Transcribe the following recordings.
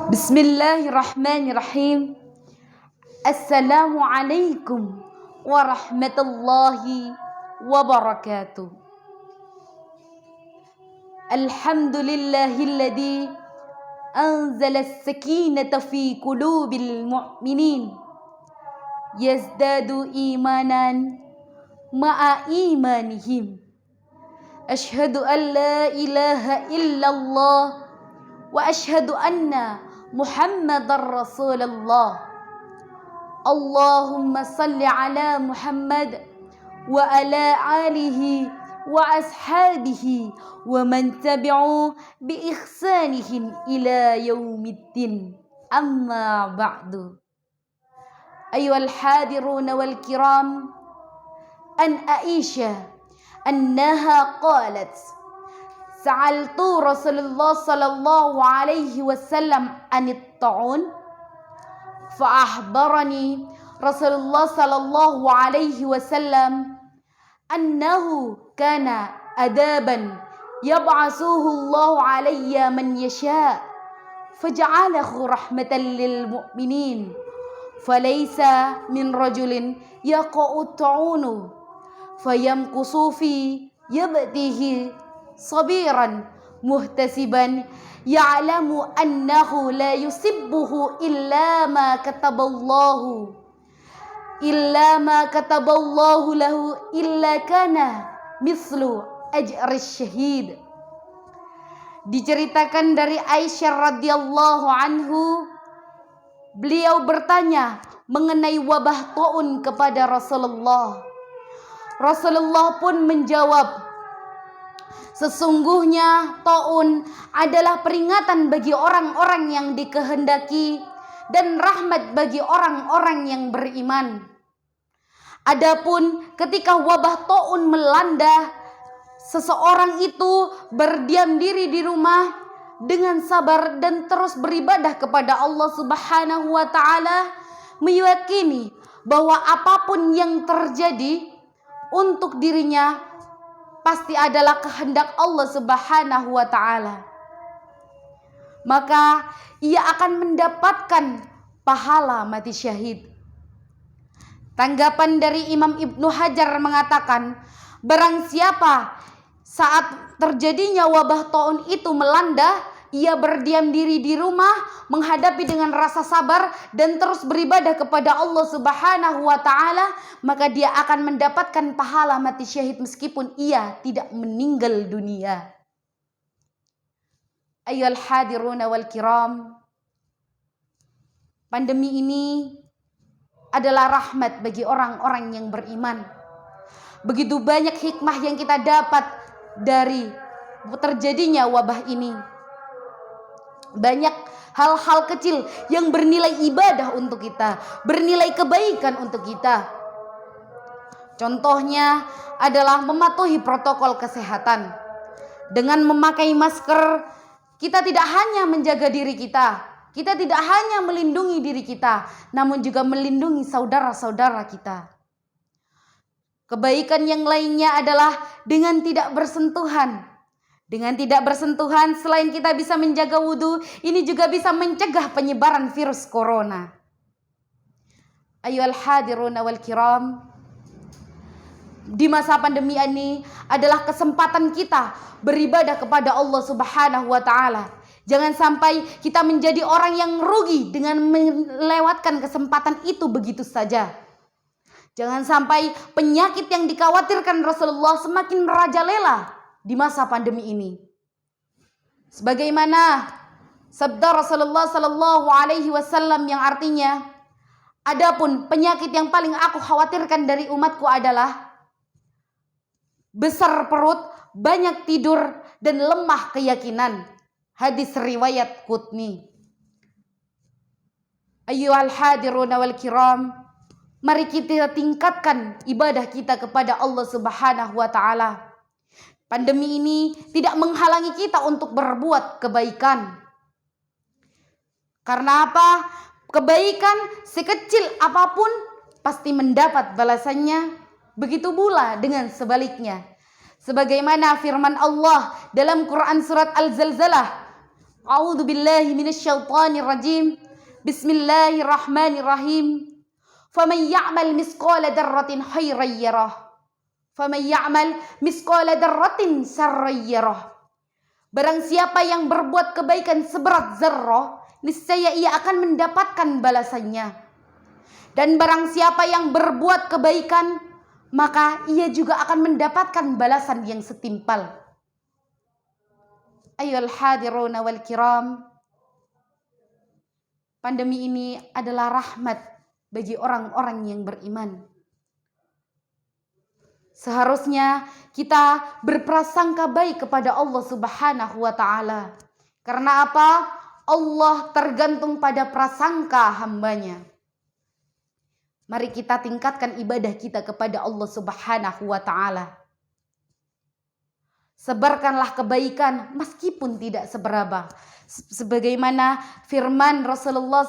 Bismillahirrahmanirrahim. Assalamualaikum warahmatullahi wabarakatuh. Alhamdulillahilladzi anzala as-sakinata fi qulubil mu'minin yazdadu imanan ma'a imanihim. Asyhadu an la ilaha illallah wa asyhadu anna Muhammadar Rasulullah. Allahumma salli ala Muhammad wa ala alihi wa ashabihi wa man tabi'u bi ihsanihim ila yaumiddin. Amma ba'du. Ayyuhal hadiruna wal kiram, an Aisyah annaha qalat sa'altu Rasulullah sallallahu alaihi wasallam anit ta'un fa akhbarani Rasulullah sallallahu alaihi wasallam annahu kana adaban yab'asuhu Allah alayya man yasha faj'alahu rahmatan lil mu'minin falaysa min rajulin yaqa'u ta'unu fayamkusu fi yabtihi sabiran muhtasiban ya'lamu annahu la yusibbuhu illa ma kataballahu lahu illa kana mislu ajris syahid. Diceritakan dari Aisyah radhiyallahu anhu, beliau bertanya mengenai wabah taun kepada Rasulullah. Rasulullah pun menjawab, sesungguhnya taun adalah peringatan bagi orang-orang yang dikehendaki dan rahmat bagi orang-orang yang beriman. Adapun ketika wabah taun melanda, seseorang itu berdiam diri di rumah dengan sabar dan terus beribadah kepada Allah Subhanahu wa taala, meyakini bahwa apapun yang terjadi untuk dirinya pasti adalah kehendak Allah Subhanahu wa taala. Maka ia akan mendapatkan pahala mati syahid. Tanggapan dari Imam Ibnu Hajar mengatakan, barang siapa saat terjadinya wabah taun itu melanda, ia berdiam diri di rumah, menghadapi dengan rasa sabar dan terus beribadah kepada Allah Subhanahu wa taala, maka dia akan mendapatkan pahala mati syahid meskipun ia tidak meninggal dunia. Ayyuhal hadiruna wal kiram, pandemi ini adalah rahmat bagi orang-orang yang beriman. Begitu banyak hikmah yang kita dapat dari terjadinya wabah ini. Banyak hal-hal kecil yang bernilai ibadah untuk kita, bernilai kebaikan untuk kita. Contohnya adalah mematuhi protokol kesehatan. Dengan memakai masker, kita tidak hanya menjaga diri kita tidak hanya melindungi diri kita, namun juga melindungi saudara-saudara kita. Kebaikan yang lainnya adalah dengan tidak bersentuhan. Dengan tidak bersentuhan, selain kita bisa menjaga wudhu, ini juga bisa mencegah penyebaran virus corona. Ayyuhal hadiruna wal kiram, di masa pandemi ini adalah kesempatan kita beribadah kepada Allah Subhanahu wa taala. Jangan sampai kita menjadi orang yang rugi dengan melewatkan kesempatan itu begitu saja. Jangan sampai penyakit yang dikhawatirkan Rasulullah semakin merajalela di masa pandemi ini. Sebagaimana sabda Rasulullah sallallahu alaihi wasallam yang artinya, adapun penyakit yang paling aku khawatirkan dari umatku adalah besar perut, banyak tidur, dan lemah keyakinan. Hadis riwayat Qutni. Ayyuhal hadiruna wal kiram, mari kita tingkatkan ibadah kita kepada Allah Subhanahu wa taala. Pandemi ini tidak menghalangi kita untuk berbuat kebaikan. Karena apa? Kebaikan sekecil apapun pasti mendapat balasannya. Begitu pula dengan sebaliknya. Sebagaimana firman Allah dalam Quran surat Al-Zalzalah A'udzu billahi minasyaitonir rajim. Bismillahirrahmanirrahim. Faman ya'mal misqala dzarratin khairan yarah. Faman ya'mal misqala dzarratin syarran yarah. Barang siapa yang berbuat kebaikan seberat zarrah, niscaya ia akan mendapatkan balasannya. Dan barang siapa yang berbuat kebaikan, maka ia juga akan mendapatkan balasan yang setimpal. Ayyuhal hadiruna wal kiram, pandemi ini adalah rahmat bagi orang-orang yang beriman. Seharusnya kita berprasangka baik kepada Allah Subhanahu wa ta'ala. Karena apa? Allah tergantung pada prasangka hambanya. Mari kita tingkatkan ibadah kita kepada Allah Subhanahu wa ta'ala. Sebarkanlah kebaikan meskipun tidak seberapa. Sebagaimana firman Rasulullah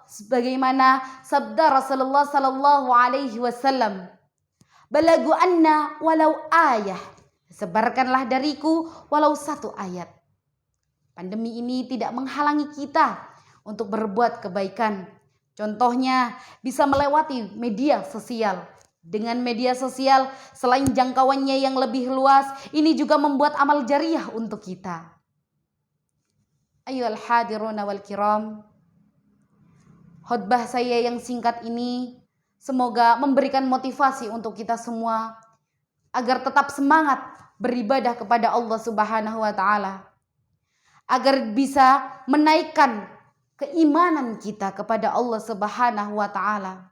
sebagaimana sabda Rasulullah sallallahu alaihi wasallam, balagu anna walau ayah. Sebarkanlah dariku walau satu ayat. Pandemi ini tidak menghalangi kita untuk berbuat kebaikan. Contohnya bisa melewati media sosial. Dengan media sosial, selain jangkauannya yang lebih luas, ini juga membuat amal jariah untuk kita. Ayyuhal hadiruna wal kiram, khutbah saya yang singkat ini semoga memberikan motivasi untuk kita semua agar tetap semangat beribadah kepada Allah Subhanahu wa ta'ala, agar bisa menaikkan keimanan kita kepada Allah Subhanahu wa ta'ala.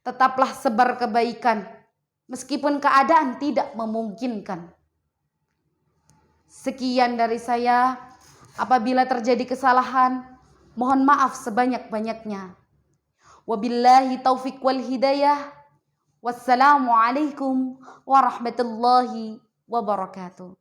Tetaplah sebar kebaikan meskipun keadaan tidak memungkinkan. Sekian dari saya. Apabila terjadi kesalahan, mohon maaf sebanyak-banyaknya. Wabillahi taufiq wal hidayah. Wassalamualaikum warahmatullahi wabarakatuh.